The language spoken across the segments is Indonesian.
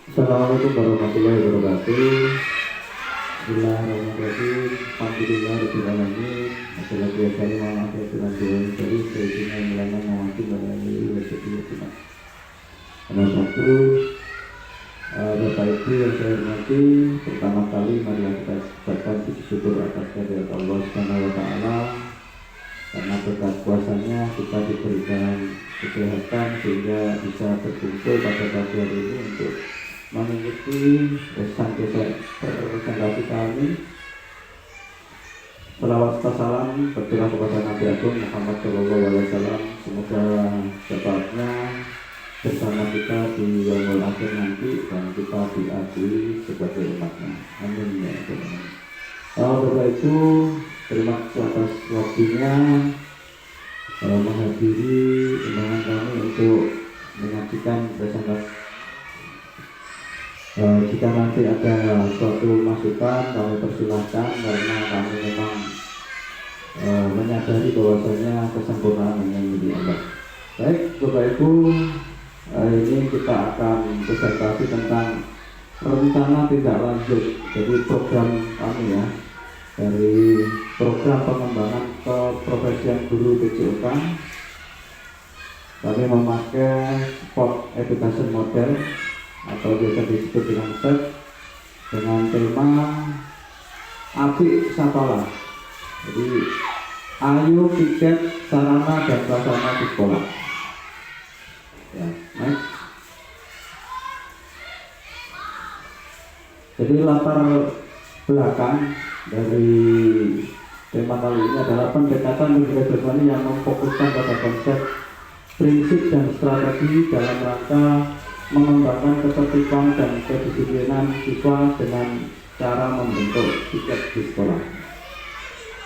Assalamualaikum warahmatullahi wabarakatuh. Bismillahirrahmanirrahim. Alhamdulillahirobbilalamin. Wassalatu wassalamu ala asyrofil anbiya'i wal mursalin sayyidina wa maulana Muhammadin wa ala alihi wa sahbihi ajma'in. Nomor satu, Bapak Ibu yang saya hormati, pertama kali mari kita ucapkan puji syukur atas kehadirat Allah Subhanahu wa taala, karena berkat kuasanya kita diberikan kesehatan sehingga bisa berkumpul pada pagi hari ini untuk mengikuti presentasi kami. Selawat salam berterima kepada Nabi Agung Muhammad SAW. Semoga syafaatnya bersama kita di yaumul akhir nanti dan kita diakui sebagai umatnya. Amin ya Rabbal alamin. Bapak Ibu, terima kasih atas waktunya menghadiri undangan kami untuk menyaksikan presentasi. Jika nanti ada suatu masukan kami persilahkan, karena kami memang menyadari bahwasanya kesempurnaan hanya milik Allah. Baik Bapak Ibu, ini kita akan presentasi tentang rencana tindak lanjut jadi program kami ya, dari program pengembangan keprofesian guru PJOK. Kami memakai Sport Education Model atau biasa disebut dengan SED, dengan tema Apik Sapala. Jadi ayo piket sarana dan prasarana di sekolah ya, next. Jadi latar belakang dari tema kali ini adalah pendekatan edukasi yang memfokuskan pada konsep, prinsip dan strategi dalam rangka mengembangkan ketertiban dan kedisiplinan siswa dengan cara membentuk piket di sekolah.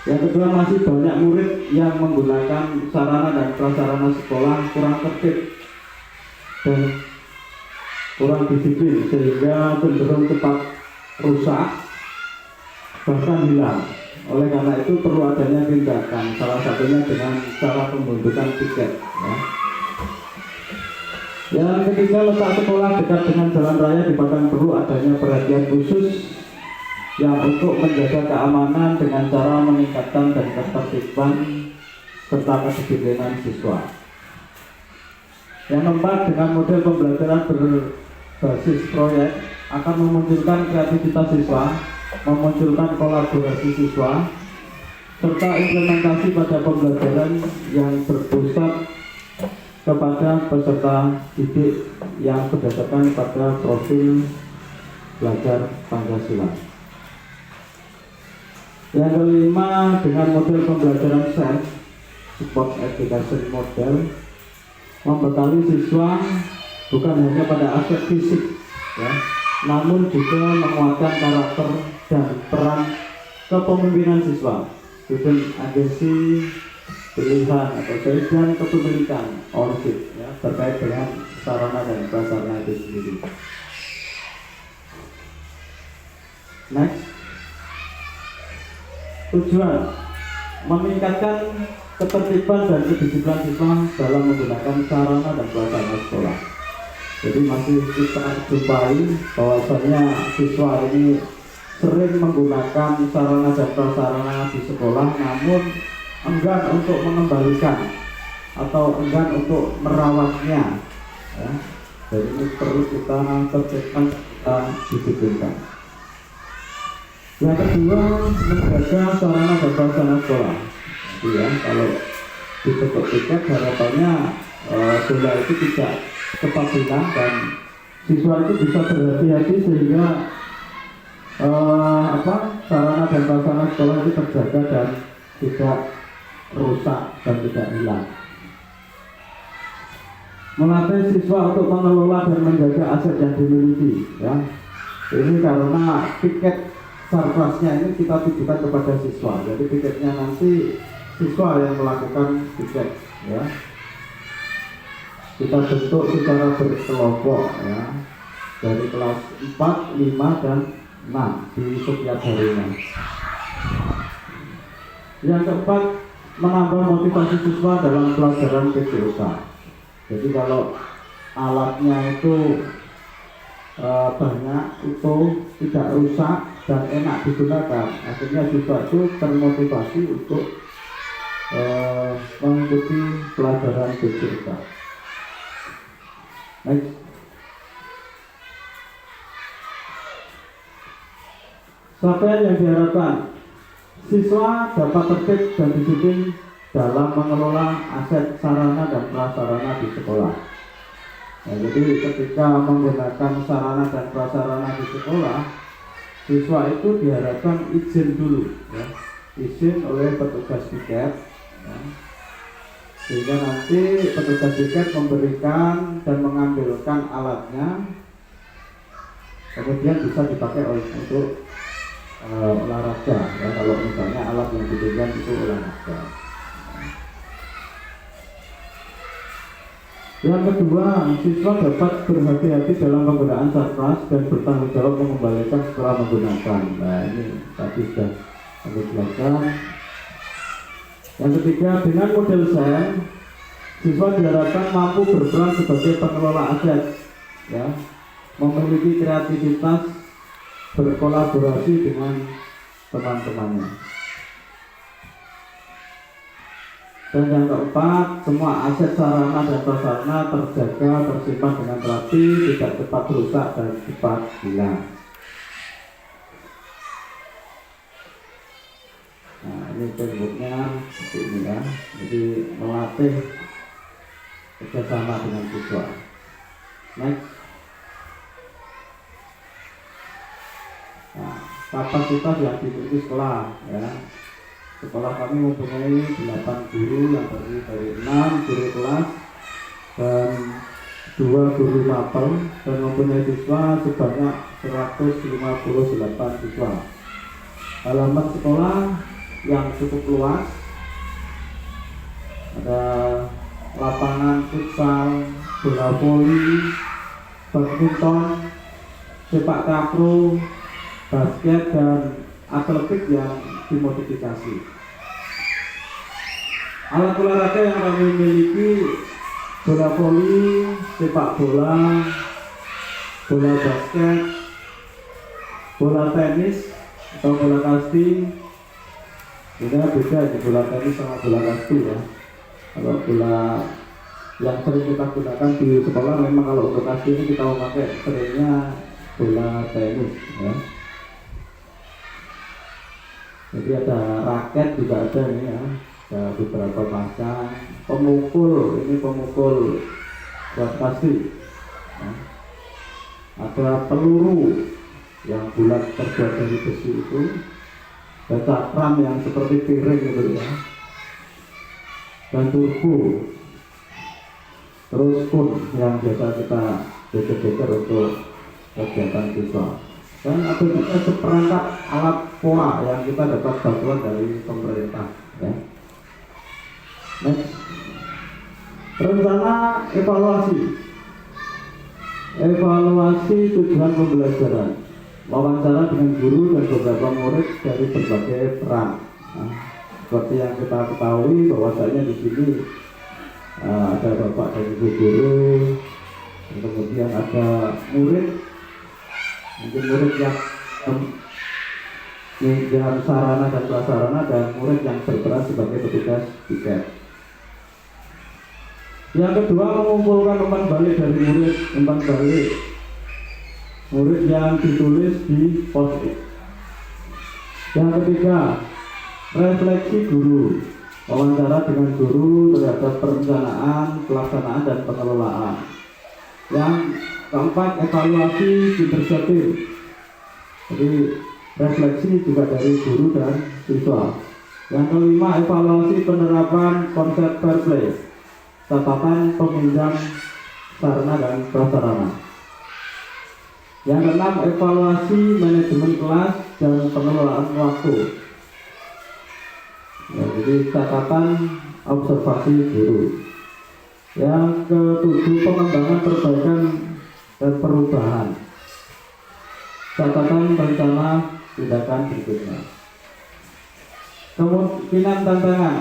Yang kedua, masih banyak murid yang menggunakan sarana dan prasarana sekolah kurang tertib dan kurang disiplin sehingga cenderung cepat rusak bahkan hilang. Oleh karena itu perlu adanya tindakan, salah satunya dengan cara pembentukan piket ya. Yang ketiga, letak sekolah dekat dengan jalan raya di Padang perlu adanya perhatian khusus yang untuk menjaga keamanan dengan cara meningkatkan dan ketertiban serta kedisiplinan siswa. Yang keempat, dengan model pembelajaran berbasis proyek akan memunculkan kreativitas siswa, memunculkan kolaborasi siswa, serta implementasi pada pembelajaran yang berpusat kepada peserta didik yang berdasarkan pada profil belajar Pancasila. Yang kelima, dengan model pembelajaran SED, Sport Education Model, membekali siswa bukan hanya pada aspek fisik ya, namun juga menguatkan karakter dan peran kepemimpinan siswa, student agency, pilihan atau choice dan kepemilikan ownership ya, terkait dengan sarana dan prasarana itu sendiri. Next, tujuan meningkatkan ketertiban dan kedisiplinan siswa dalam menggunakan sarana dan prasarana sekolah. Jadi masih kita jumpai bahwasanya siswa ini sering menggunakan sarana dan prasarana di sekolah, namun enggan untuk mengembalikan atau enggan untuk merawatnya ya. Jadi ini perlu kita tertibkan, kita disiplinkan. Yang kedua, menjaga sarana dan prasarana sekolah. Jadi ya, kalau dibentuk piket harapannya bola itu tidak cepat hilang dan siswa itu bisa berhati-hati sehingga sarana dan prasarana sekolah itu terjaga dan tidak rusak dan tidak hilang. Melatih siswa untuk mengelola dan menjaga aset yang dimiliki ya. Ini karena piket sarplasnya ini kita tujukan kepada siswa. Jadi piketnya nanti siswa yang melakukan piket ya. Kita bentuk secara berkelompok ya, dari kelas 4, 5 dan 6 di setiap harinya. Yang keempat, menambah motivasi siswa dalam pelajaran PJOK. Jadi kalau alatnya itu banyak, utuh, tidak rusak dan enak digunakan. Akhirnya siswa itu termotivasi untuk mengikuti pelajaran BCK. Next. Capaian yang diharapkan, siswa dapat tertib dan disiplin dalam mengelola aset sarana dan prasarana di sekolah. Nah, jadi ketika menggunakan sarana dan prasarana di sekolah, siswa itu diharapkan izin dulu, ya, izin oleh petugas tiket, ya, sehingga nanti petugas tiket memberikan dan mengambilkan alatnya, kemudian bisa dipakai untuk olahraga, ya, kalau misalnya alat yang diberikan itu olahraga. Yang kedua, siswa dapat berhati-hati dalam penggunaan sarpras dan bertanggung jawab mengembalikan setelah menggunakan. Nah, ini tadi sudah kami jelaskan. Yang ketiga, dengan model SEM, siswa diharapkan mampu berperan sebagai pengelola aset, ya, memiliki kreativitas, berkolaborasi dengan teman-temannya. Dan yang keempat, semua aset sarana dan prasarana terjaga, tersimpan dengan rapi, tidak cepat rusak dan cepat hilang. Nah, ini bentuknya seperti ini, ya. Jadi melatih kerjasama dengan siswa. Next. Nah, kapasitas yang dimiliki sekolah, ya. Sekolah kami mempunyai 8 guru yang terdiri dari 6 guru kelas dan 2 guru mapel, dan mempunyai siswa sebanyak 158 siswa. Halaman sekolah yang cukup luas, ada lapangan futsal, bola voli, badminton, sepak takraw, basket dan atletik yang dimodifikasi. Alat olahraga yang kami miliki bola voli, sepak bola, bola basket, bola tenis atau bola kasti. Ini beda di bola tenis sama bola kasti, ya. Kalau bola yang sering kita gunakan di sekolah, memang kalau untuk kasti ini kita memakai seringnya bola tenis, ya. Jadi ada raket juga ada ini, ya, ada beberapa macam. Pemukul, ini pemukul buat kasti, ya. Ada peluru yang bulat terbuat dari besi itu, ada cakram yang seperti piring gitu, ya, dan turbo, terus kun yang biasa kita beker-beker untuk kegiatan siswa. Dan ada juga seperangkat alat POA yang kita dapat bantuan dari pemerintah, ya. Next. Rencana evaluasi. Evaluasi tujuan pembelajaran, wawancara dengan guru dan beberapa murid dari berbagai peran. Nah, seperti yang kita ketahui bahwasanya di sini ada bapak dan ibu guru, kemudian ada murid, mungkin murid yang mengejar sarana dan prasarana, dan murid yang berperan sebagai petugas tiket. Yang kedua, mengumpulkan umpan balik dari murid, umpan balik murid yang ditulis di post-it. Yang ketiga, refleksi guru, wawancara dengan guru terhadap perencanaan, pelaksanaan dan pengelolaan. Yang keempat, evaluasi intersektif. Jadi refleksi juga dari guru dan siswa. Yang kelima, evaluasi penerapan konsep fair play, catatan peminjam sarana dan prasarana. Yang keenam, evaluasi manajemen kelas dan pengelolaan waktu. Ya, jadi catatan observasi guru. Yang ketujuh, pengembangan perbaikan dan perubahan, catatan rencana tindakan berikutnya. Kemungkinan tantangan,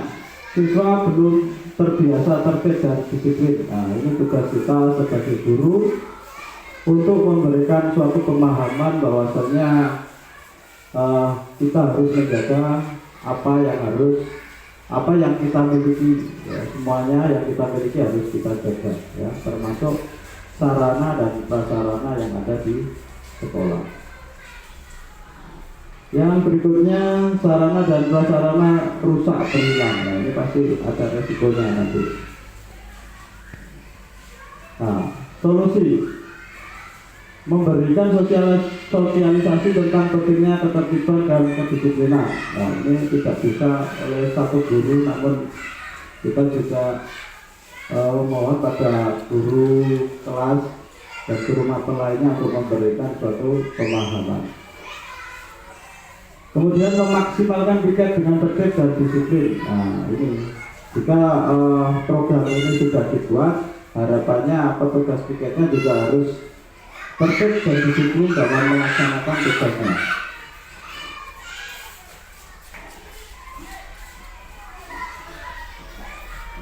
siswa belum terbiasa tertib dan disiplin. Nah, ini tugas kita sebagai guru untuk memberikan suatu pemahaman bahwasanya kita harus menjaga apa yang kita miliki, ya, semuanya yang kita miliki harus kita jaga, ya, termasuk sarana dan prasarana yang ada di sekolah. Yang berikutnya, sarana dan prasarana rusak berhilang. Nah, ini pasti ada resikonya nanti. Nah, solusi memberikan sosialisasi tentang pentingnya ketertiban dan kedisiplinan. Nah, ini tidak bisa oleh satu guru, namun kita juga memohon pada guru kelas dan guru mapel lainnya untuk memberikan suatu pemahaman. Kemudian memaksimalkan piket dengan tertib dan disiplin. Nah, ini jika program ini sudah dibuat, harapannya petugas piketnya juga harus tertib dan disiplin dalam melaksanakan tugasnya.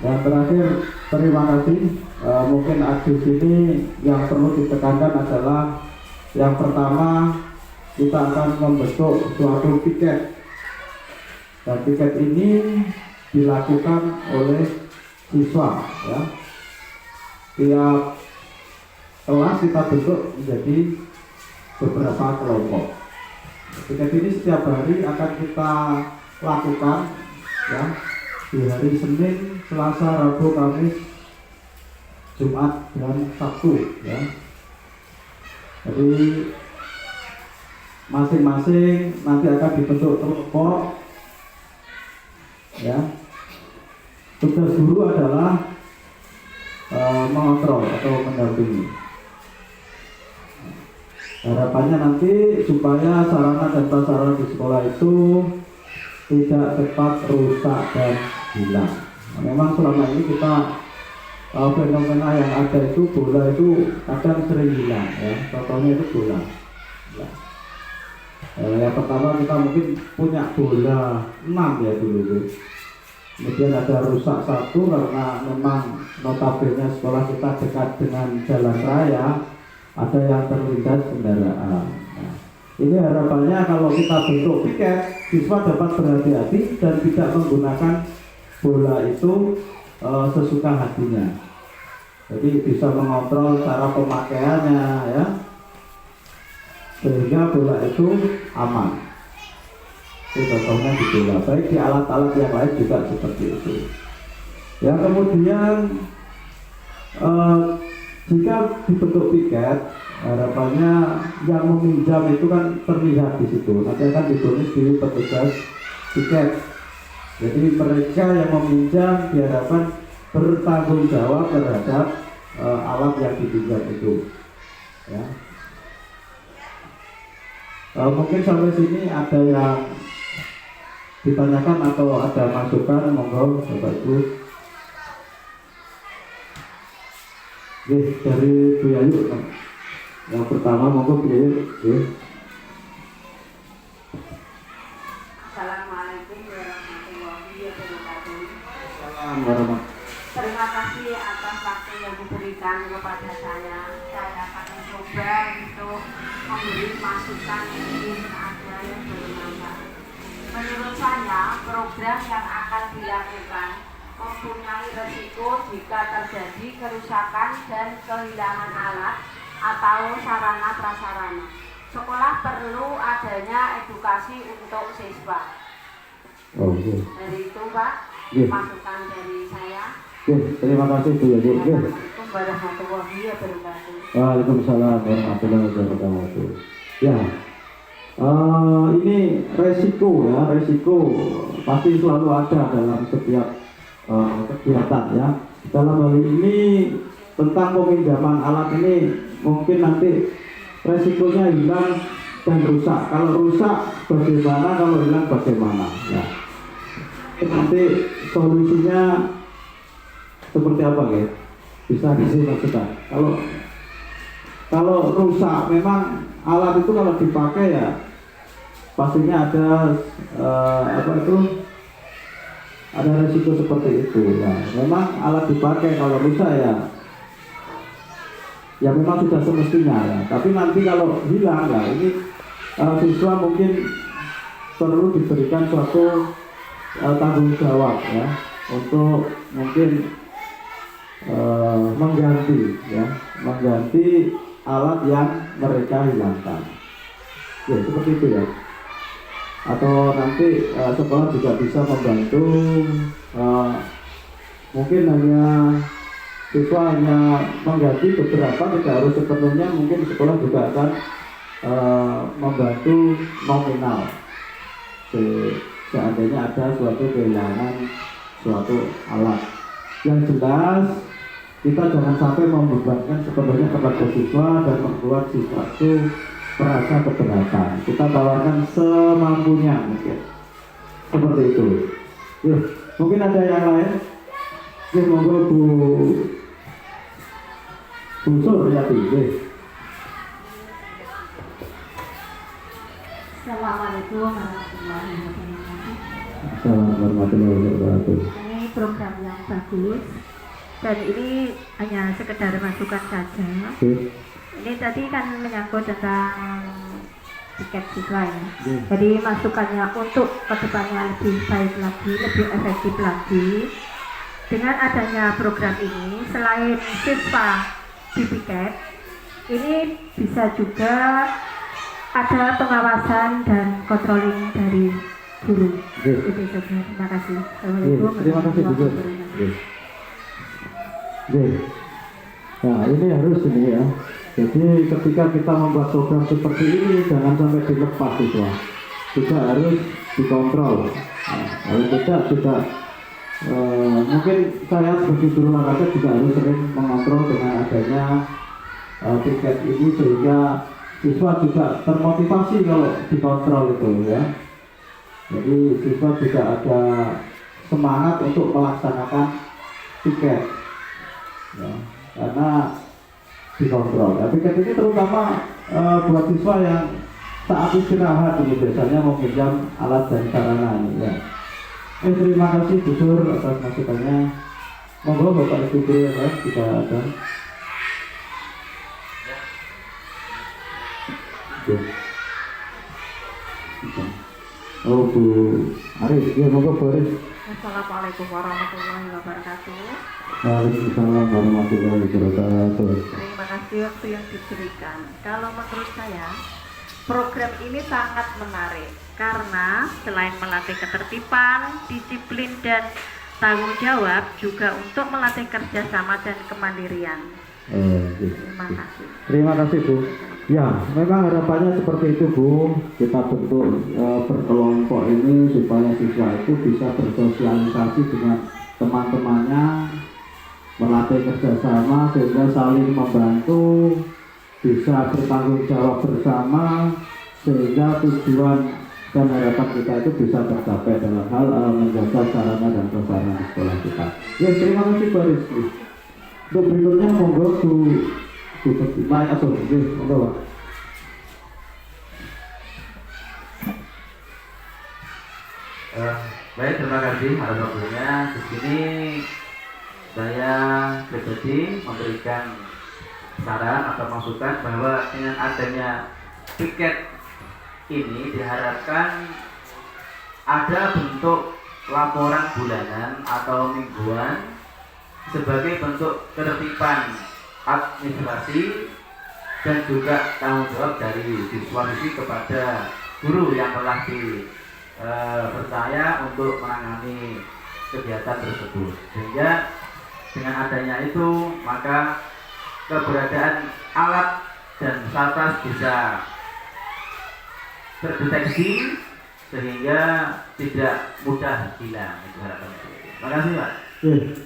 Dan terakhir, terima kasih. Mungkin di sini yang perlu ditekankan adalah yang pertama, kita akan membentuk suatu piket, dan piket ini dilakukan oleh siswa, ya. Tiap kelas kita bentuk menjadi beberapa kelompok. Piket ini setiap hari akan kita lakukan, ya, di hari Senin, Selasa, Rabu, Kamis, Jumat, dan Sabtu, ya. Jadi masing-masing nanti akan dibentuk kelompok, ya. Tugas guru adalah mengontrol atau mendampingi. Harapannya nanti supaya sarana dan prasarana di sekolah itu tidak cepat rusak dan hilang. Nah, memang selama ini kita fenomena yang ada itu bola itu kadang sering hilang, ya. Contohnya itu bola. Ya. Yang pertama kita mungkin punya bola 6 ya dulu itu. Kemudian ada rusak 1 karena memang notabene sekolah kita dekat dengan jalan raya, ada yang terlindas kendaraan. Nah, ini harapannya kalau kita bentuk piket, siswa dapat berhati-hati dan tidak menggunakan bola itu sesuka hatinya. Jadi bisa mengontrol cara pemakaiannya, ya, sehingga bola itu aman. Itu contohnya di bola, baik di alat-alat yang lain juga seperti itu. Ya, kemudian jika dibentuk piket, harapannya yang meminjam itu kan terlihat di situ. Nanti akan ditulis di petugas piket. Jadi mereka yang meminjam diharapkan bertanggung jawab terhadap alat yang dipinjam itu, ya. Mungkin sampai sini ada yang ditanyakan atau ada masukan, monggo Bapak Ibu. Oke, dari Bu Yayu, yang pertama monggo Bu Yayu. Assalamualaikum warahmatullahi wabarakatuh. Assalamualaikum. Terima kasih atas waktu yang diberikan kepada saya. Saya akan mencoba untuk memberi masukan yang mungkin ada yang bermanfaat. Menurut saya, program yang akan dilakukan mempunyai resiko jika terjadi kerusakan dan kehilangan alat atau sarana prasarana. Sekolah perlu adanya edukasi untuk siswa. Dari itu, Pak, masukan dari saya. Terima kasih Bu Yayu. Assalamualaikum warahmatullahi wabarakatuh. Waalaikumsalam warahmatullahi wabarakatuh. Ya, ini resiko, ya, resiko pasti selalu ada dalam setiap kegiatan, ya. Dalam hal ini tentang peminjaman alat ini mungkin nanti resikonya hilang dan rusak. Kalau rusak bagaimana, kalau hilang bagaimana, ya. Nanti solusinya seperti apa, ya? Bisa disini maksudnya. Kalau rusak, memang alat itu kalau dipakai ya pastinya ada ada resiko seperti itu. Nah, memang alat dipakai, kalau rusak ya ya memang sudah semestinya ya. Tapi nanti kalau hilang ya ini siswa mungkin perlu diberikan suatu tanggung jawab ya untuk mungkin mengganti alat yang mereka hilangkan. Ya seperti itu ya. Atau nanti sekolah juga bisa membantu, mungkin siswa hanya mengganti beberapa, tidak harus sepenuhnya. Mungkin sekolah juga akan membantu nominal seandainya ada suatu kehilangan suatu alat. Yang jelas kita jangan sampai membebankan sepenuhnya kepada siswa dan membuat siswa itu merasa keberatan. Kita tawarkan semampunya mungkin seperti itu. Mungkin ada yang lain. Monggo Bu Suryati. Assalamualaikum warahmatullahi wabarakatuh. Assalamualaikum warahmatullahi wabarakatuh. Ini program yang bagus dan ini hanya sekedar masukan saja. Ini tadi kan menyangkut tentang tiket siswa ya. Jadi masukannya untuk kedepannya lebih baik lagi, lebih efektif lagi. Dengan adanya program ini, selain siswa di tiket, ini bisa juga ada pengawasan dan controlling dari guru. Itu saja. Terima kasih. Terima kasih Bu. Nah ini harus ini ya. Jadi ketika kita membuat program seperti ini jangan sampai dilepas siswa. Juga harus dikontrol. Nah, kalau tidak juga mungkin saya sebagai guru olahraga juga harus sering mengontrol dengan adanya tiket ini sehingga siswa juga termotivasi kalau dikontrol itu ya. Jadi siswa juga ada semangat untuk melaksanakan tiket ya, karena dikontrol. Ya, tiket ini terutama buat siswa yang saat istirahat ini biasanya meminjam alat dan sarana ini ya. Terima kasih Bu Sur atas masukannya. Monggo Bapak Ibu guru yang lain jika ada. Oh Bu Aris, ya monggo Bu Aris. Assalamualaikum warahmatullahi wabarakatuh. Waalaikumsalam warahmatullahi wabarakatuh. Terima kasih waktu yang diberikan. Kalau menurut saya program ini sangat menarik karena selain melatih ketertiban, disiplin dan tanggung jawab juga untuk melatih kerjasama dan kemandirian. Terima kasih. Terima kasih Bu. Ya, memang harapannya seperti itu Bu. Kita bentuk berkelompok ini supaya siswa itu bisa bersosialisasi dengan teman-temannya, melatih kerjasama sehingga saling membantu, bisa bertanggung jawab bersama sehingga tujuan dan harapan kita itu bisa tercapai dalam hal menjaga sarana dan prasarana di sekolah kita. Ya, terima kasih Bu Rizky. Untuk berikutnya monggo Bu Baik atau monggo Pak. Baik, terima kasih atas waktunya. Di sini saya pribadi memberikan saran atau masukan bahwa dengan adanya tiket ini diharapkan ada bentuk laporan bulanan atau mingguan sebagai bentuk ketertiban administrasi dan juga tanggung jawab dari siswa kepada guru yang telah dipercaya untuk menangani kegiatan tersebut. Sehingga dengan adanya itu maka keberadaan alat dan satgas bisa terdeteksi sehingga tidak mudah hilang. Itu harapannya. Terima kasih Pak.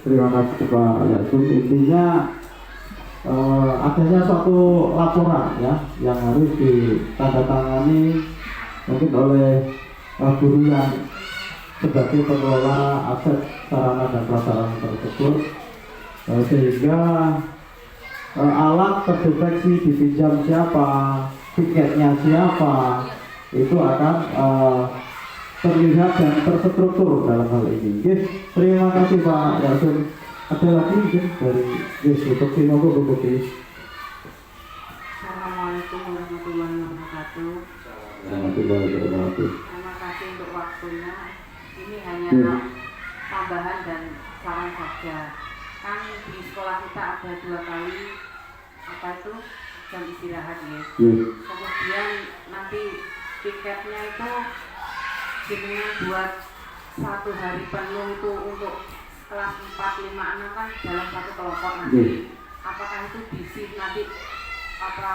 Terima kasih Pak Yasin. Intinya adanya suatu laporan ya yang harus ditandatangani mungkin oleh guru yang sebagai pengelola aset sarana dan prasarana tersebut sehingga alat terdeteksi dipinjam siapa, tiketnya siapa, itu akan terlihat dan terstruktur dalam hal ini. Terima kasih Pak Yasin. Ada lagi mungkin dari Bukti monggo Bukti. Assalamualaikum warahmatullahi wabarakatuh. Warahmatullahi wabarakatuh. Terima kasih untuk waktunya. Ini hanya Ya. tambahan dan saran saja. Kan di sekolah kita ada 2 kali apa itu jam istirahat ya. Ya. Kemudian nanti tiketnya itu jenengan buat 1 hari penuh itu untuk kelas 4, 5, 6 kan dalam satu kelompok nanti. Ya. Apakah itu diisi nanti apa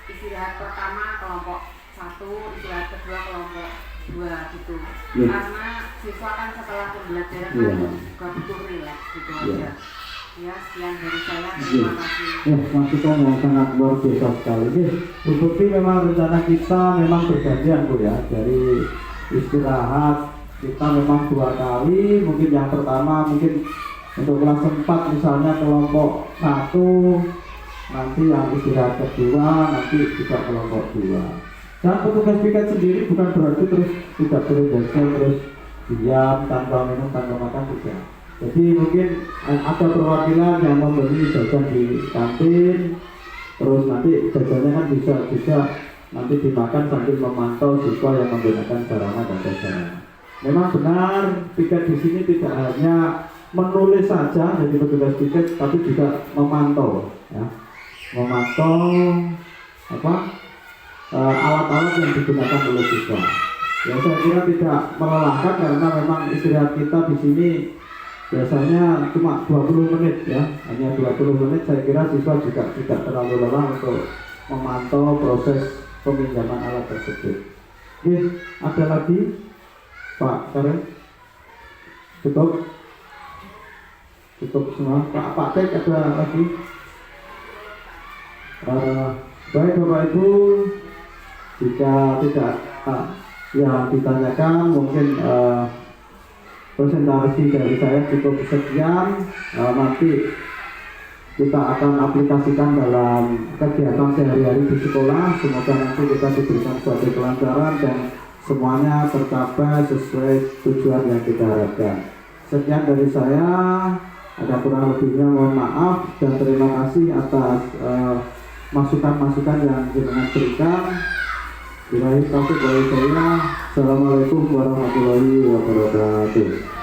istirahat pertama kelompok 1, istirahat kedua kelompok 2 gitu. Ya. Karena siswa kan setelah pembelajaran Ya. kan juga butuh relax gitu Ya. aja. Ya, sekian dari saya. Ya. Terima kasih. Masukan yang sangat luar biasa sekali. Bu Bukti, memang rencana kita memang bergantian Bu ya. Dari istirahat kita memang 2 kali. Mungkin yang pertama mungkin untuk kelas 4 misalnya kelompok 1, nanti yang istirahat kedua nanti juga kelompok 2. Dan petugas piket sendiri bukan berarti terus tidak boleh jaga, terus diam tanpa minum tanpa makan tidak. Jadi mungkin ada perwakilan yang membeli jajan di kantin, terus nanti jajannya kan bisa juga nanti dimakan sambil memantau siswa yang menggunakan sarana dan prasarana. Memang benar piket di sini tidak hanya menulis saja jadi petugas piket, tapi juga memantau, ya, memantau apa alat-alat yang digunakan oleh siswa. Ya, saya kira tidak melelahkan karena memang istirahat kita di sini biasanya cuma 20 menit ya, hanya 20 menit. Saya kira siswa juga tidak terlalu lelah untuk memantau proses peminjaman alat tersebut. Oke, ada lagi Pak Karim? Cukup semua. Pak Tek ada lagi? Baik Bapak Ibu, jika tidak yang ditanyakan mungkin presentasi dari saya cukup sekian. Nanti kita akan aplikasikan dalam kegiatan sehari-hari di sekolah. Semoga nanti kita diberikan suatu kelancaran dan semuanya tercapai sesuai tujuan yang kita harapkan. Sekian dari saya. Ada kurang lebihnya mohon maaf dan terima kasih atas masukan-masukan yang jenengan berikan. Assalamualaikum warahmatullahi wabarakatuh.